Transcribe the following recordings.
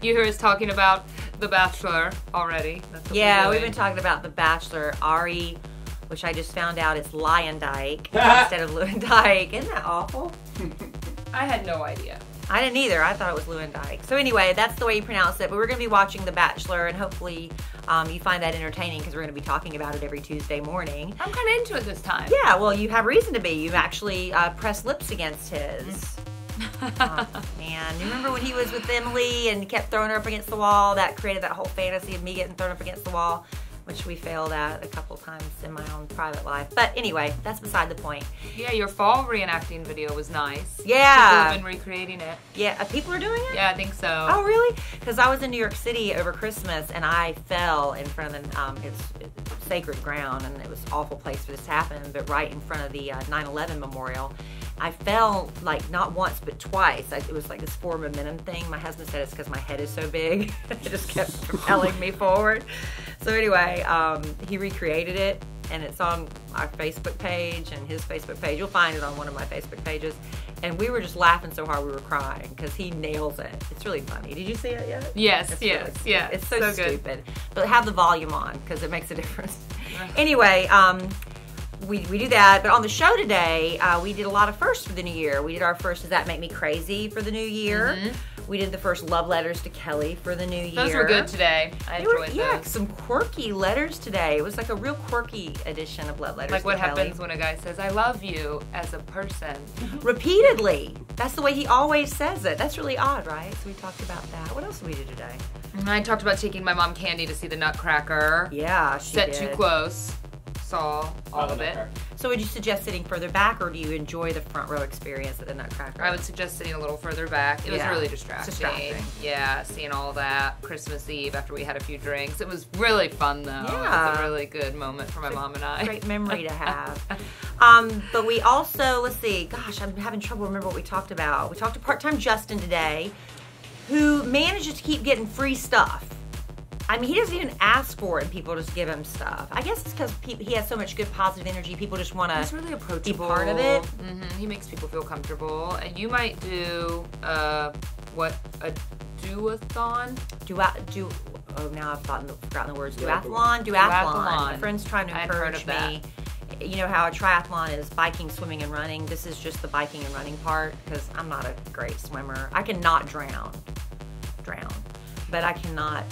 You hear us talking about The Bachelor already. That's what we've been talking about The Bachelor. Ari, which I just found out it's Lyondike instead of Lewandike. Isn't that awful? I had no idea. I didn't either. I thought it was Lewandike. So anyway, that's the way you pronounce it. But we're going to be watching The Bachelor, and hopefully you find that entertaining because we're going to be talking about it every Tuesday morning. I'm kind of into it this time. Yeah, well, you have reason to be. You've actually pressed lips against his. Oh, man, you remember when he was with Emily and kept throwing her up against the wall? That created that whole fantasy of me getting thrown up against the wall, which we failed at a couple times in my own private life. But anyway, that's beside the point. Yeah, your fall reenacting video was nice. Yeah. People have been recreating it. Yeah, people are doing it? Yeah, I think so. Oh, really? Because I was in New York City over Christmas, and I fell in front of the, it's sacred ground, and it was an awful place for this to happen, but right in front of the 9/11 memorial. I fell, like, not once, but twice. It was like this forward momentum thing. My husband said it's because my head is so big. It just kept propelling me forward. So anyway, he recreated it, and it's on our Facebook page and his Facebook page. You'll find it on one of my Facebook pages. And we were just laughing so hard we were crying because he nails it. It's really funny. Did you see it yet? Yes, it's yes, really, yeah. It's so good. stupid. But have the volume on because it makes a difference. Anyway, we do that, but on the show today, we did a lot of firsts for the new year. We did our first Does That Make Me Crazy for the new year. We did the first love letters to Kelly for the new year. Those were good today. I enjoyed those. Yeah, some quirky letters today. It was like a real quirky edition of love letters like to what Kelly. happens when a guy says, I love you as a person. Repeatedly. That's the way he always says it. That's really odd, right? So we talked about that. What else did we do today? I talked about taking my mom Candy to see the Nutcracker. Yeah, she Set did. too close. Saw all of it. So would you suggest sitting further back, or do you enjoy the front row experience at the Nutcracker? I would suggest sitting a little further back. It was really distracting. It's distracting. Yeah, seeing all that Christmas Eve after we had a few drinks. It was really fun, though. Yeah. It was a really good moment for my mom and I. Great memory to have. But we also, let's see, gosh, I'm having trouble remember what we talked about. We talked to part-time Justin today, who manages to keep getting free stuff. I mean, he doesn't even ask for it, and people just give him stuff. I guess it's because he has so much good, positive energy. People just want to really be part of it. He makes people feel comfortable. And you might do a do-a-thon? Oh, now I've forgotten the words. Duathlon. My friend's trying to encourage me. You know how a triathlon is biking, swimming, and running? This is just the biking and running part, because I'm not a great swimmer. I cannot drown. But I cannot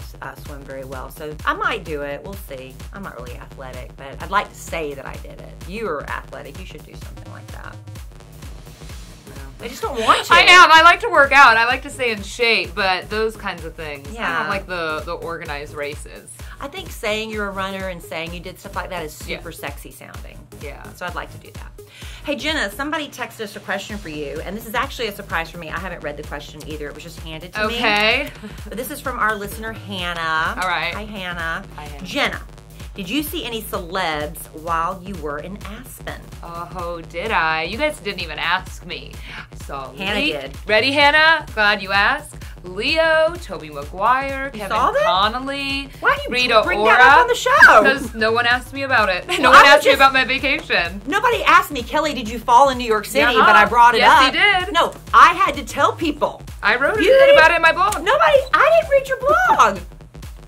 swim very well, so I might do it. We'll see. I'm not really athletic, but I'd like to say that I did it. You are athletic. You should do something like that. I just don't want to. I am. I like to work out. I like to stay in shape, but those kinds of things. Yeah. I don't like the organized races. I think saying you're a runner and saying you did stuff like that is super sexy sounding. Yeah. So I'd like to do that. Hey, Jenna, somebody texted us a question for you, and this is actually a surprise for me. I haven't read the question either. It was just handed to me. Okay. But this is from our listener, Hannah. All right. Hi, Hannah. Hi, Hannah. Jenna, did you see any celebs while you were in Aspen? Oh, did I? You guys didn't even ask me. I saw Hannah did. Ready, Hannah? Glad you asked. Leo, Tobey Maguire, Kevin Connolly, Why do you Rita bring Ora, that up on the show? Because no one asked me about it. No one asked me about my vacation. Nobody asked me, Kelly, did you fall in New York City? But I brought it up. Yes, you did. No, I had to tell people. I wrote about it in my blog. I didn't read your blog.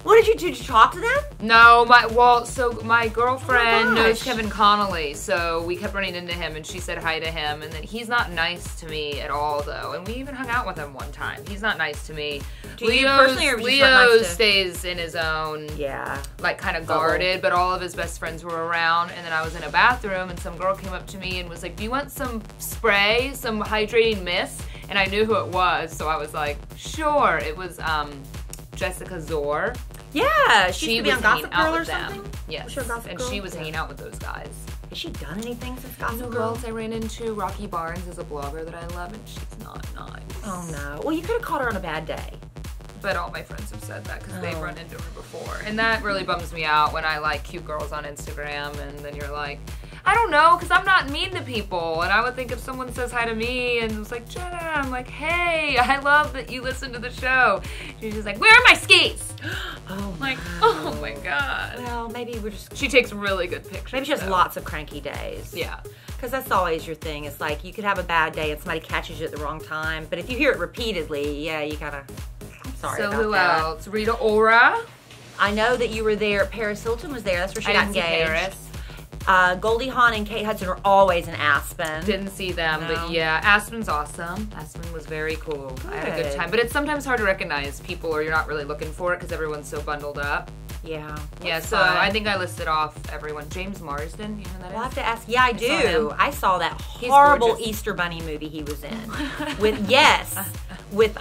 What did you do? Did you talk to them? No, my girlfriend knows Kevin Connolly, so we kept running into him, and she said hi to him, and then he's not nice to me at all, though, and we even hung out with him one time. He's not nice to me. Leo stays in his own, like, kind of guarded, but all of his best friends were around, and then I was in a bathroom, and some girl came up to me and was like, do you want some spray, some hydrating mist? And I knew who it was, so I was like, sure. It was, Jessica Zor. Yeah, she used to be on Gossip Girl or something? Yes, and she was hanging out with those guys. Has she done anything since Gossip Girl? Who else I ran into? Rocky Barnes is a blogger that I love, and she's not nice. Oh, no. Well, you could have caught her on a bad day. But all my friends have said that because they've run into her before. And that really bums me out when I like cute girls on Instagram, and then you're like, I don't know, because I'm not mean to people. And I would think if someone says hi to me and was like, Jenna, I'm like, hey, I love that you listen to the show. She's just like, where are my skis? Oh, like, oh my God. Well, maybe we're just... She takes really good pictures. Maybe she has lots of cranky days. Yeah. Because that's always your thing. It's like you could have a bad day and somebody catches you at the wrong time. But if you hear it repeatedly, yeah, you gotta... I'm Sorry so about who that. else? Rita Ora. I know that you were there. Paris Hilton was there. That's where she got engaged. Goldie Hawn and Kate Hudson are always in Aspen. Didn't see them, but yeah, Aspen's awesome. Aspen was very cool. Good. I had a good time. But it's sometimes hard to recognize people or you're not really looking for it because everyone's so bundled up. Yeah. Yeah, so fun. I think I listed off everyone. James Marsden, you know who that is? I'll have to ask. Yeah, I do. I saw that horrible Easter Bunny movie he was in. with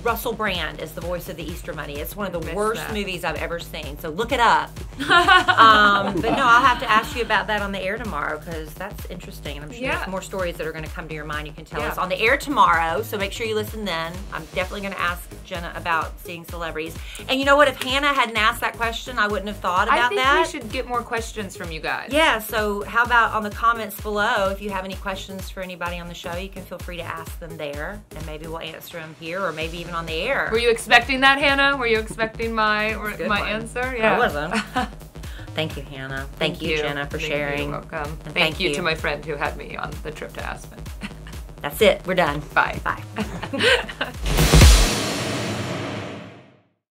Russell Brand as the voice of the Easter Bunny. It's one of the worst movies I've ever seen. So look it up. But no, I'll have to ask you about that on the air tomorrow because that's interesting. And I'm sure there's more stories that are going to come to your mind. You can tell us on the air tomorrow. So make sure you listen then. I'm definitely going to ask Jenna about seeing celebrities. And you know what? If Hannah hadn't asked that question, I wouldn't have thought about that. I think we should get more questions from you guys. Yeah. So how about on the comments below? If you have any questions for anybody on the show, you can feel free to ask them there, and maybe we'll answer them here, or maybe even on the air. Were you expecting that, Hannah? Were you expecting my answer? Yeah. I wasn't. Thank you, Hannah. Thank you, Jenna, for sharing. You're welcome. And thank you to my friend who had me on the trip to Aspen. That's it. We're done. Bye. Bye.